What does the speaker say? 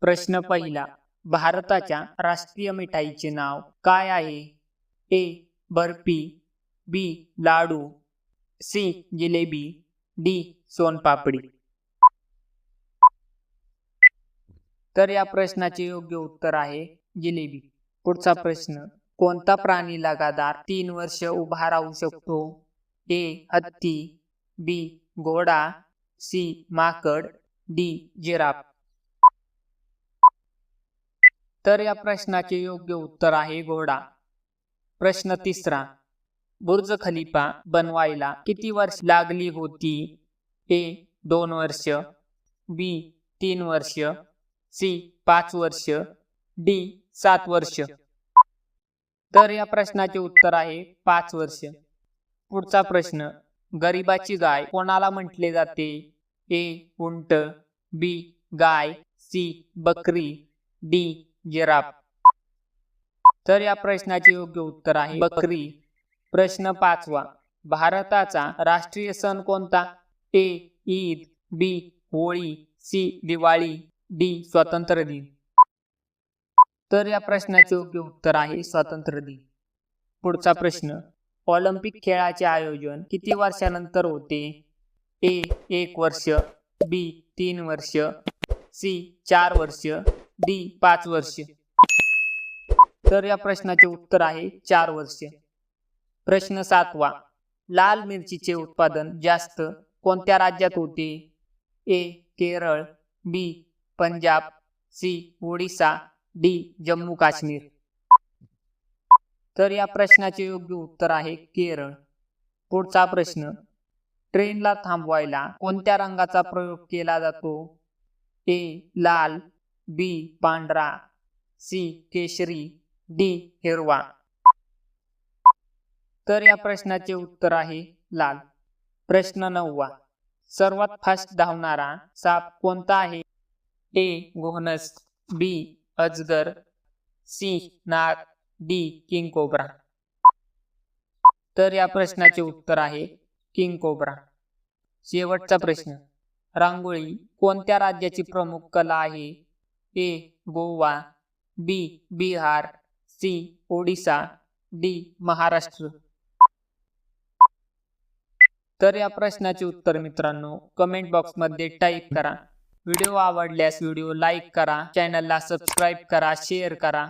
प्रश्न पहिला. भारताच्या राष्ट्रीय मिठाईचे नाव काय आहे? ए. बर्फी, बी. लाडू, सी. जिलेबी, डी. सोनपापडी. तर या प्रश्नाचे योग्य उत्तर आहे जिलेबी. पुढचा प्रश्न. कोणता प्राणी लगातार 3 वर्ष उभा राहू शकतो? ए. हत्ती, बी. घोडा, सी. माकड, डी. जिराफ. तर या प्रश्नाचे योग्य उत्तर आहे घोडा. प्रश्न तिसरा. बुर्ज खलिफा बनवायला किती वर्ष लागली होती? ए. 2 वर्ष, बी. 3 वर्ष, सी. 5 वर्ष, डी. 7 वर्ष. तर या प्रश्नाचे उत्तर आहे 5 वर्ष. पुढचा प्रश्न. गरिबाची गाय कोणाला म्हटले जाते? ए. उंट, बी. गाय, सी. बकरी, डी. जिराफ. तर या प्रश्नाचे योग्य उत्तर आहे बकरी. प्रश्न 5वा. भारताचा राष्ट्रीय सण कोणता? ए. ईद, बी. होळी, सी. दिवाळी, डी. स्वातंत्र्य दिन. तर या प्रश्नाचे योग्य उत्तर आहे स्वातंत्र्य दिन. पुढचा प्रश्न. ऑलिम्पिक खेळाचे आयोजन किती वर्षानंतर होते? ए. 1 वर्ष, बी. 3 वर्ष, सी. 4 वर्ष, डी. 5 वर्ष. तर या प्रश्नाचे उत्तर आहे 4 वर्ष. प्रश्न 7वा. लाल मिरचीचे उत्पादन जास्त कोणत्या राज्यात होते? ए. केरळ, बी. पंजाब, सी. ओडिशा, डी. जम्मू काश्मीर. तर या प्रश्नाचे योग्य उत्तर आहे केरळ. पुढचा प्रश्न. ट्रेनला थांबवायला कोणत्या रंगाचा प्रयोग केला जातो? ए. लाल, बी. पांढरा, सी. केशरी, डी. हिरवा. तर या प्रश्नाचे उत्तर आहे लाल. प्रश्न 9वा. सर्वात फास्ट धावणारा साप कोणता आहे? ए. घोणस, बी. अजगर, सी. नाग, डी. King cobra. तर या प्रश्नाचे उत्तर आहे किंग कोब्रा. शेवटचा प्रश्न. रांगोळी कोणत्या राज्याची प्रमुख कला आहे? ए. गोवा, बी. बिहार, सी. ओडिशा, डी. महाराष्ट्र. तर या प्रश्नाचे उत्तर मित्रांनो कमेंट बॉक्समध्ये टाईप करा. व्हिडिओ आवडल्यास व्हिडिओ लाईक करा, चॅनलला सबस्क्राईब करा, शेअर करा.